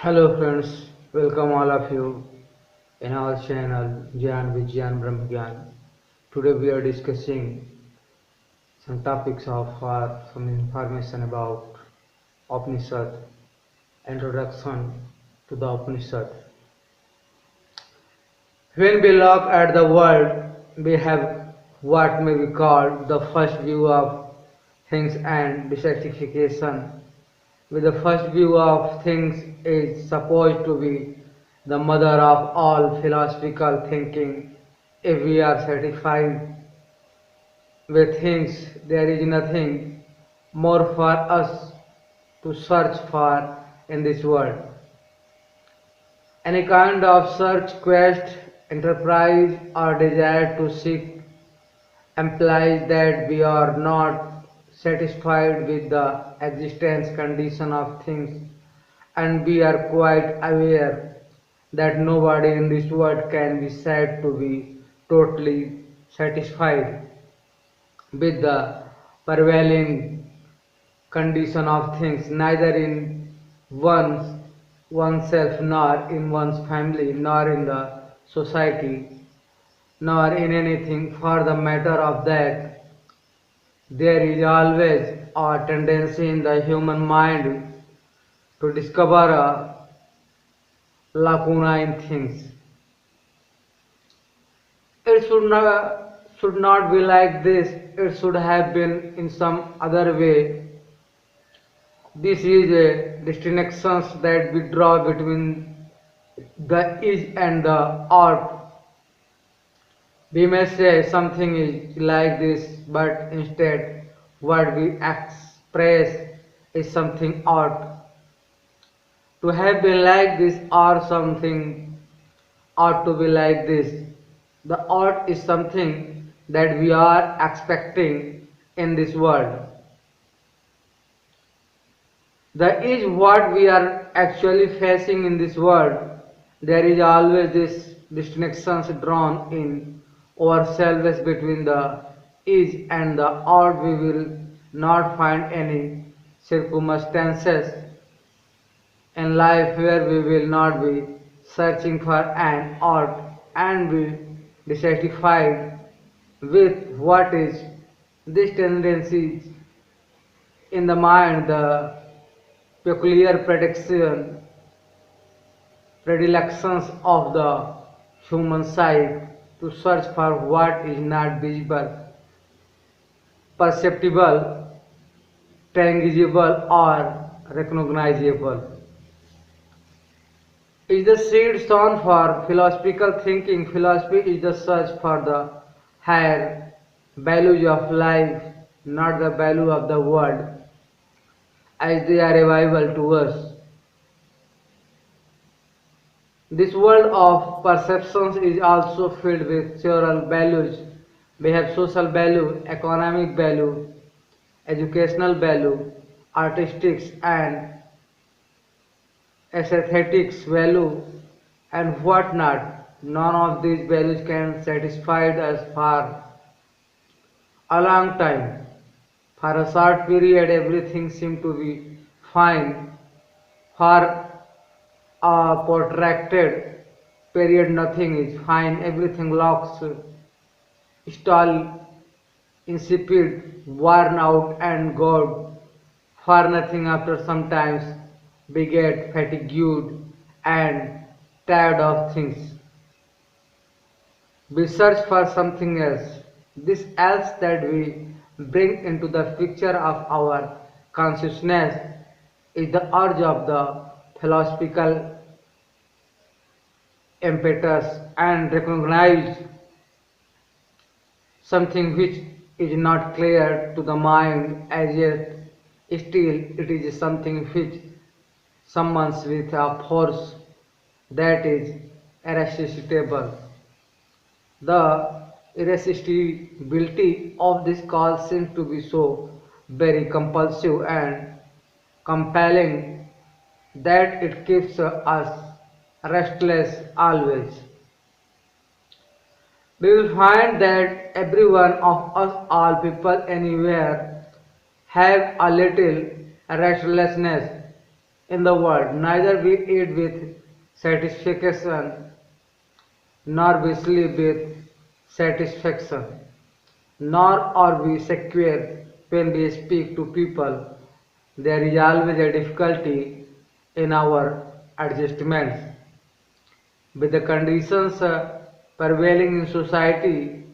Hello friends, welcome all of you in our channel Gyan Vigyan Brahmgyan. Today we are discussing some topics of some information about Upanishad, introduction to the Upanishad. When we look at the world, we have what may be called the first view of things and dissatisfaction. With the first view of things is supposed to be the mother of all philosophical thinking. If we are satisfied with things, there is nothing more for us to search for in this world. Any kind of search, quest, enterprise, or desire to seek implies that we are not satisfied with the existence condition of things, and we are quite aware that nobody in this world can be said to be totally satisfied with the prevailing condition of things, neither in oneself, nor in one's family, nor in the society, nor in anything for the matter of that. There is always a tendency in the human mind to discover a lacuna in things. It should not be like this. It should have been in some other way. This is a distinction that we draw between the is and the ought. We may say something is like this, but instead what we express is something ought. To have been like this or something ought to be like this. The ought is something that we are expecting in this world. The is what we are actually facing in this world. There is always this distinctions drawn in ourselves between the is and the ought. We will not find any circumstances in life where we will not be searching for an ought and be dissatisfied with what is. This tendency in the mind, the peculiar predilections of the human psyche to search for what is not visible, perceptible, tangible, or recognizable, is the seed sown for philosophical thinking. Philosophy is the search for the higher values of life, not the value of the world, as they are available to us. This world of perceptions is also filled with several values. We have social value, economic value, educational value, artistic and aesthetics value, and whatnot. None of these values can satisfy us for a long time. For a short period, everything seemed to be fine. For a protracted period, nothing is fine. Everything looks stale, insipid, worn out, and good for nothing. After some times, we get fatigued and tired of things. We search for something else. This else that we bring into the picture of our consciousness is the urge of the philosophical impetus and recognize something which is not clear to the mind as yet. Still, it is something which summons with a force that is irresistible. The irresistibility of this call seems to be so very compulsive and compelling that it keeps us restless always. We will find that every one of us, all people anywhere, have a little restlessness in the world. Neither we eat with satisfaction, nor we sleep with satisfaction, nor are we secure when we speak to people. There is always a difficulty in our adjustments with the conditions prevailing in society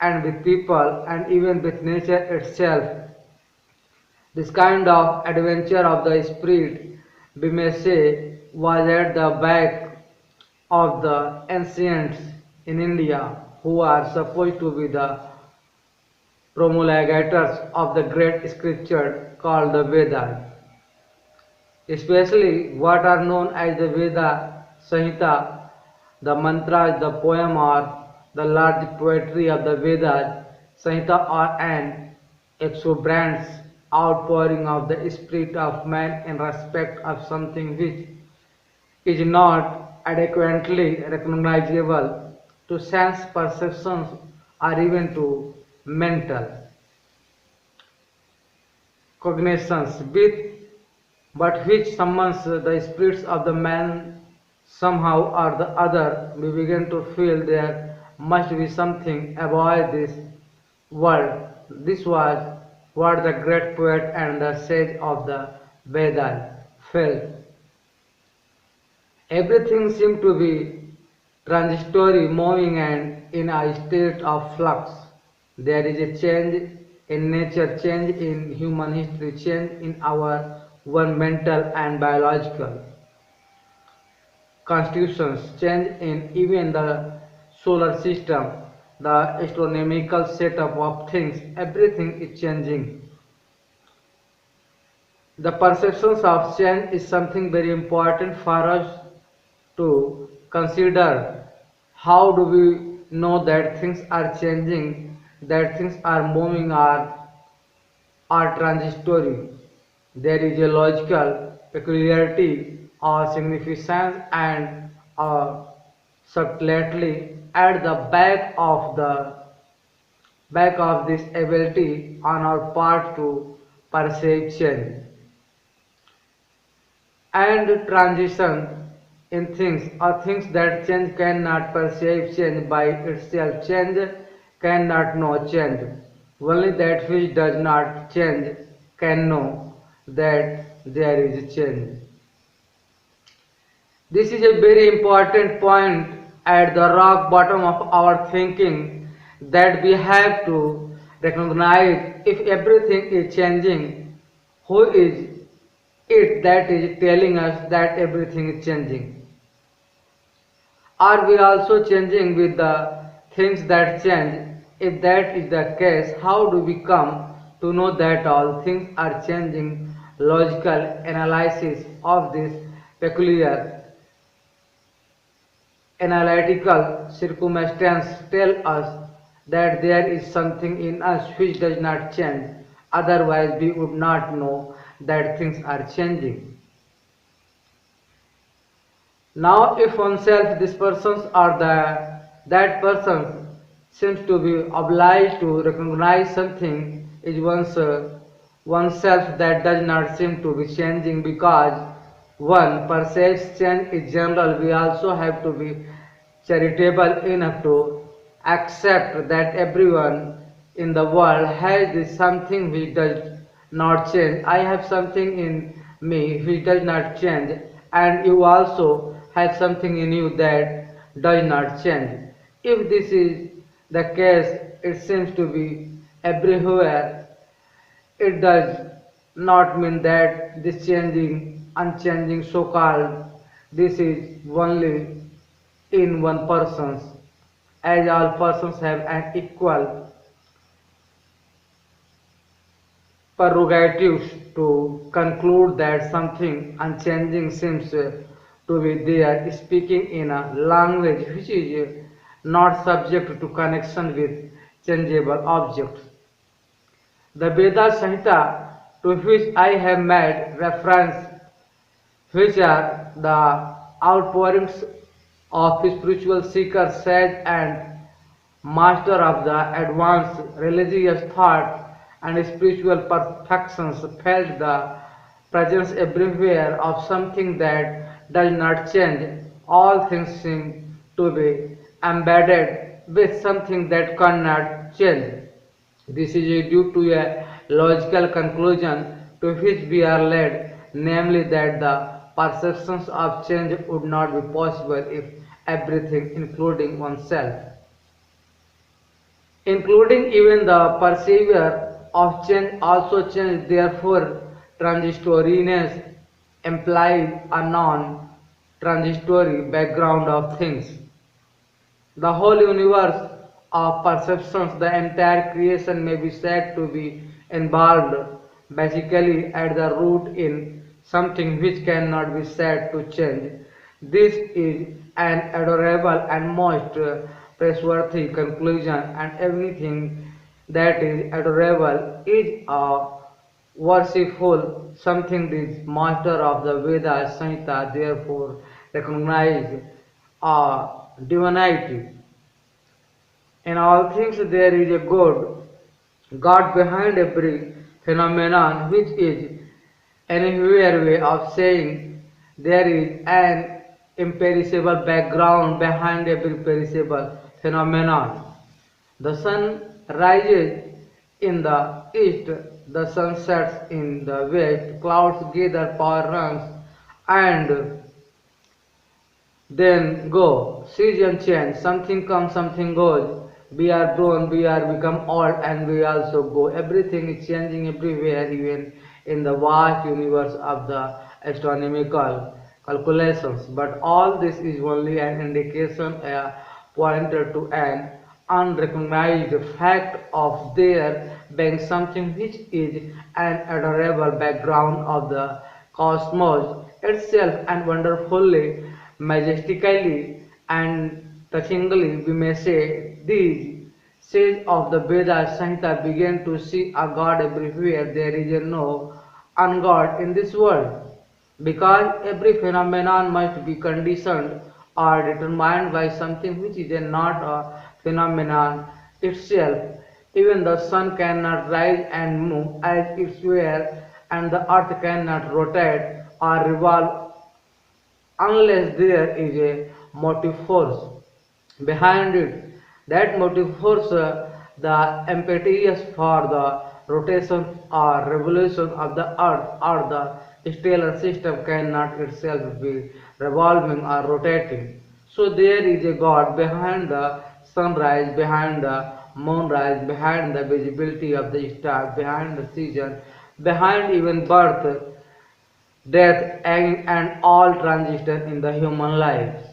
and with people and even with nature itself. This kind of adventure of the spirit, we may say, was at the back of the ancients in India, who are supposed to be the promulgators of the great scripture called the Vedas, especially what are known as the Veda Samhita, the mantras, the poem or the large poetry of the Vedas. Samhita are an exuberant outpouring of the spirit of man in respect of something which is not adequately recognizable to sense perceptions or even to mental cognitions, but which summons the spirits of the man somehow or the other. We begin to feel there must be something above this world. This was what the great poet and the sage of the Vedas felt. Everything seemed to be transitory, moving and in a state of flux. There is a change in nature, change in human history, change in our one mental and biological constitutions, change in even the solar system, the astronomical setup of things. Everything is changing. The perceptions of change is something very important for us to consider. How do we know that things are changing, that things are moving or transitory? There is a logical peculiarity or significance and a subtlety at the back of this ability on our part to perceive change and transition in things or things that change cannot perceive change by itself. Change cannot know change. Only that which does not change can know that there is change. This is a very important point at the rock bottom of our thinking, that we have to recognize if everything is changing, who is it that is telling us that everything is changing? Are we also changing with the things that change? If that is the case, how do we come to know that all things are changing? Logical analysis of this peculiar analytical circumstance tell us that there is something in us which does not change. Otherwise, we would not know that things are changing. Now, if oneself, this person or that person seems to be obliged to recognize something is oneself that does not seem to be changing, because one perceives change is general. We also have to be charitable enough to accept that everyone in the world has this something which does not change. I have something in me which does not change, and you also have something in you that does not change. If this is the case, it seems to be everywhere. It does not mean that this changing, unchanging so called, this is only in one person's, as all persons have an equal prerogatives to conclude that something unchanging seems to be there, speaking in a language which is not subject to connection with changeable objects. The Veda Samhita, to which I have made reference, which are the outpourings of spiritual seekers, sage and master of the advanced religious thought and spiritual perfections, felt the presence everywhere of something that does not change. All things seem to be embedded with something that cannot change. This is due to a logical conclusion to which we are led, namely that the perceptions of change would not be possible if everything, including oneself, including even the perceiver of change, also change. Therefore, transitoriness implies a non-transitory background of things. The whole universe of perceptions, the entire creation may be said to be involved basically at the root in something which cannot be said to change. This is an adorable and most praiseworthy conclusion, and everything that is adorable is a worshipful something. This master of the Veda Sanhita therefore recognized a divinity. In all things there is a God behind every phenomenon, which is another way of saying there is an imperishable background behind every perishable phenomenon. The sun rises in the east, the sun sets in the west, clouds gather power runs, and then go. Season change. Something comes, something goes. We are grown, we are become old, and we also go. Everything is changing everywhere, even in the vast universe of the astronomical calculations. But all this is only an indication, a pointer to an unrecognized fact of there being something which is an adorable background of the cosmos itself, and wonderfully, majestically, and touchingly we may say these sages of the Veda Sanhita began to see a God everywhere. There is no ungod in this world, because every phenomenon must be conditioned or determined by something which is not a phenomenon itself. Even the sun cannot rise and move as it were, and the earth cannot rotate or revolve unless there is a motive force behind it. That motive force, the impetus for the rotation or revolution of the earth or the stellar system, cannot itself be revolving or rotating. So there is a God behind the sunrise, behind the moonrise, behind the visibility of the star, behind the season, behind even birth, death, and all transition in the human life.